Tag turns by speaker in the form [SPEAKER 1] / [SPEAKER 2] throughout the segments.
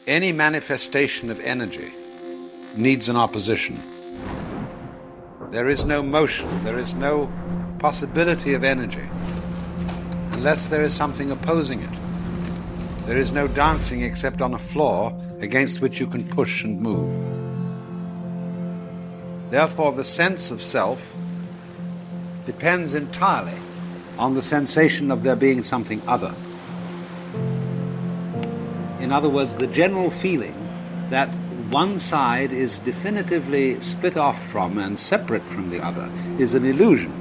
[SPEAKER 1] any manifestation of energy needs an opposition. There is no motion, there is no possibility of energy unless there is something opposing it. There is no dancing except on a floor against which you can push and move. Therefore, the sense of self depends entirely on the sensation of there being something other. In other words, the general feeling that one side is definitively split off from and separate from the other is an illusion.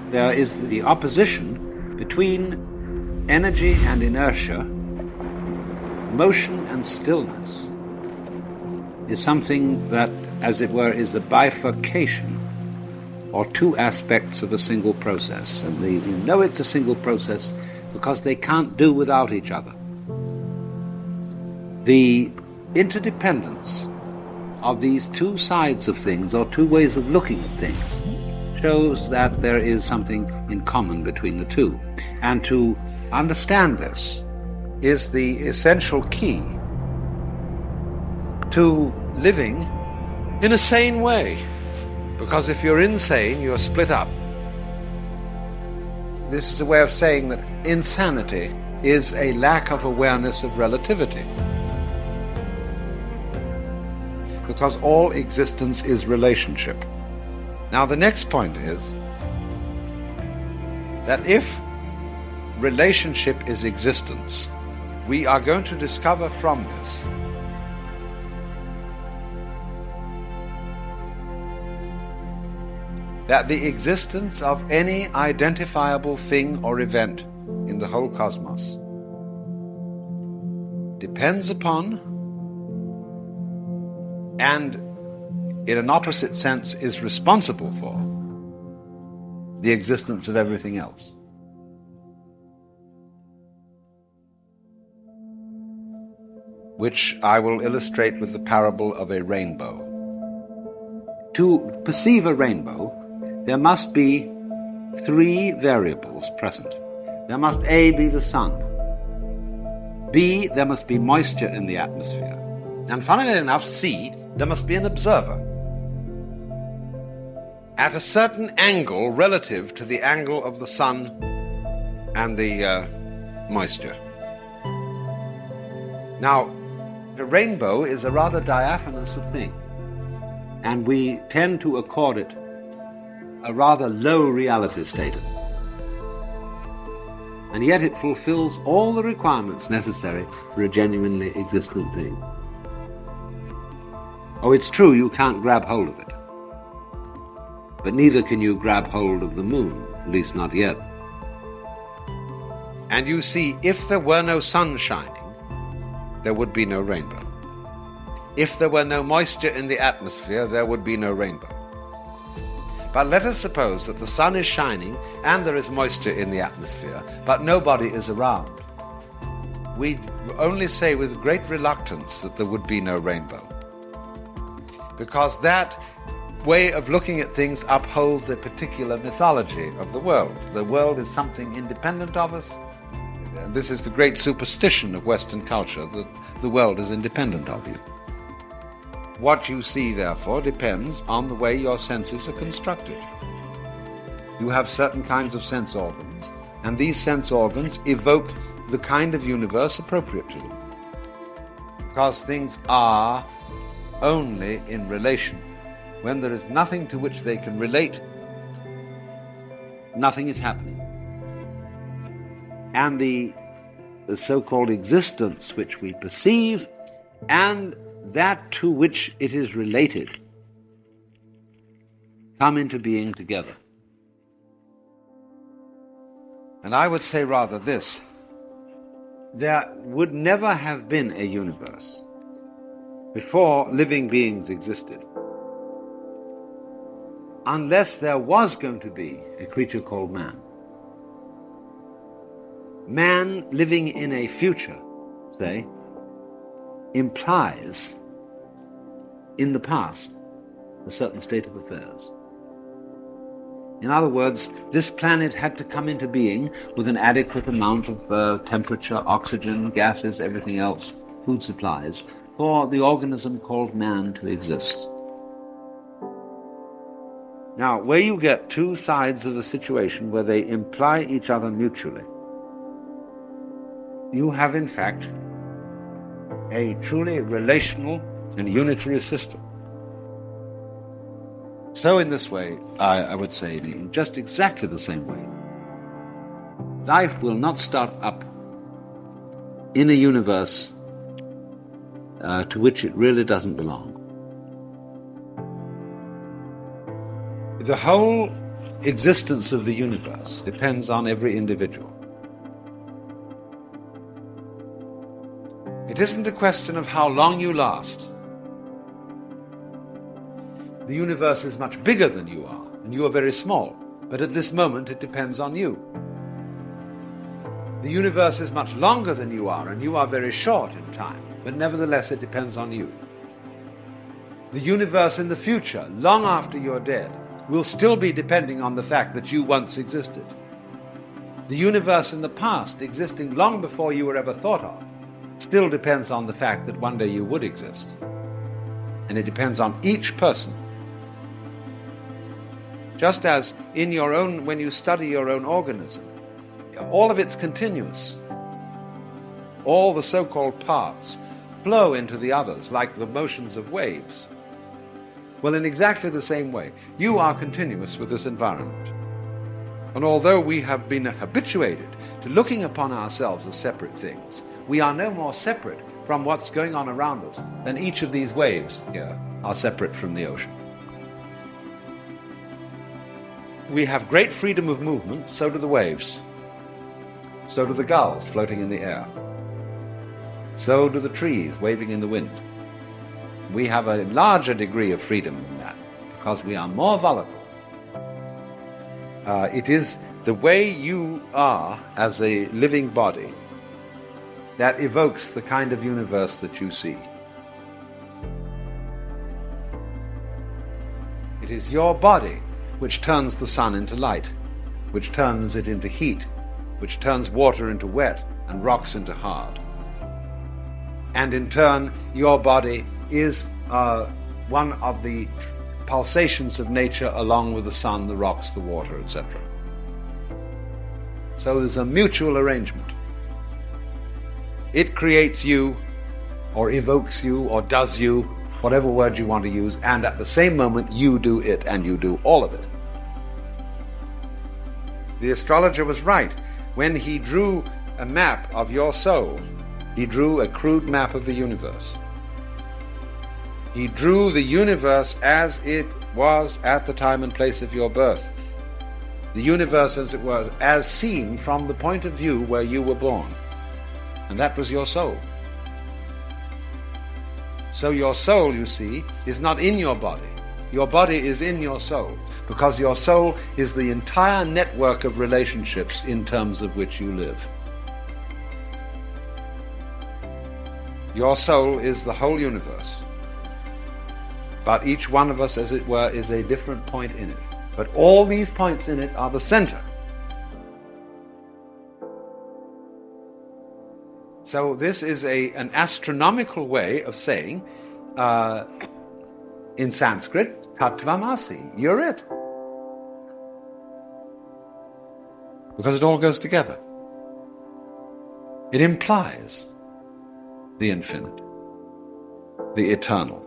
[SPEAKER 1] There is the opposition between energy and inertia, motion and stillness, is something that, as it were, is the bifurcation or two aspects of a single process. And you know it's a single process because they can't do without each other. The interdependence of these two sides of things, or two ways of looking at things, shows that there is something in common between the two. And to understand this is the essential key to living in a sane way. Because if you're insane, you're split up. This is a way of saying that insanity is a lack of awareness of relativity. Because all existence is relationship. Now the next point is that if relationship is existence, we are going to discover from this that the existence of any identifiable thing or event in the whole cosmos depends upon, and in an opposite sense is responsible for, the existence of everything else. Which I will illustrate with the parable of a rainbow. To perceive a rainbow, there must be three variables present. There must A, be the sun. B, there must be moisture in the atmosphere. And funnily enough, C, there must be an observer at a certain angle relative to the angle of the sun and the moisture. Now, the rainbow is a rather diaphanous thing, and we tend to accord it a rather low reality status. And yet it fulfills all the requirements necessary for a genuinely existent thing. Oh, it's true, you can't grab hold of it. But neither can you grab hold of the moon, at least not yet. And you see, if there were no sun shining, there would be no rainbow. If there were no moisture in the atmosphere, there would be no rainbow. But let us suppose that the sun is shining and there is moisture in the atmosphere, but nobody is around. We'd only say with great reluctance that there would be no rainbow. Because that way of looking at things upholds a particular mythology of the world. The world is something independent of us. And this is the great superstition of Western culture, that the world is independent of you. What you see, therefore, depends on the way your senses are constructed. You have certain kinds of sense organs, and these sense organs evoke the kind of universe appropriate to them. Because things are only in relation. When there is nothing to which they can relate, nothing is happening. And the so-called existence which we perceive and that to which it is related come into being together. And I would say rather this: there would never have been a universe before living beings existed unless there was going to be a creature called man. Man living in a future, say, implies in the past a certain state of affairs. In other words, this planet had to come into being with an adequate amount of temperature, oxygen, gases, everything else, food supplies for the organism called man to exist. Now, where you get two sides of a situation where they imply each other mutually, you have in fact a truly relational and unitary system. So in this way, I would say, in just exactly the same way, life will not start up in a universe to which it really doesn't belong. The whole existence of the universe depends on every individual. It isn't a question of how long you last. The universe is much bigger than you are, and you are very small, but at this moment it depends on you. The universe is much longer than you are, and you are very short in time, but nevertheless it depends on you. The universe in the future, long after you're dead, will still be depending on the fact that you once existed. The universe in the past, existing long before you were ever thought of, still depends on the fact that one day you would exist. And it depends on each person. Just as in your own, when you study your own organism, all of it's continuous. All the so-called parts flow into the others like the motions of waves. Well, in exactly the same way, you are continuous with this environment. And although we have been habituated to looking upon ourselves as separate things, we are no more separate from what's going on around us than each of these waves here are separate from the ocean. We have great freedom of movement, so do the waves. So do the gulls floating in the air. So do the trees waving in the wind. We have a larger degree of freedom than that, because we are more volatile. It is the way you are as a living body that evokes the kind of universe that you see. It is your body which turns the sun into light, which turns it into heat, which turns water into wet and rocks into hard. And in turn, your body is one of the pulsations of nature along with the sun, the rocks, the water, etc. So there's a mutual arrangement. It creates you, or evokes you, or does you, whatever word you want to use, and at the same moment you do it, and you do all of it. The astrologer was right. When he drew a map of your soul, he drew a crude map of the universe. He drew the universe as it was at the time and place of your birth. The universe as it was, as seen from the point of view where you were born. And that was your soul. So your soul, you see, is not in your body. Your body is in your soul, because your soul is the entire network of relationships in terms of which you live. Your soul is the whole universe. But each one of us, as it were, is a different point in it. But all these points in it are the center. So this is an astronomical way of saying, in Sanskrit, tattvamasi, you're it. Because it all goes together. It implies the infinite, the eternal.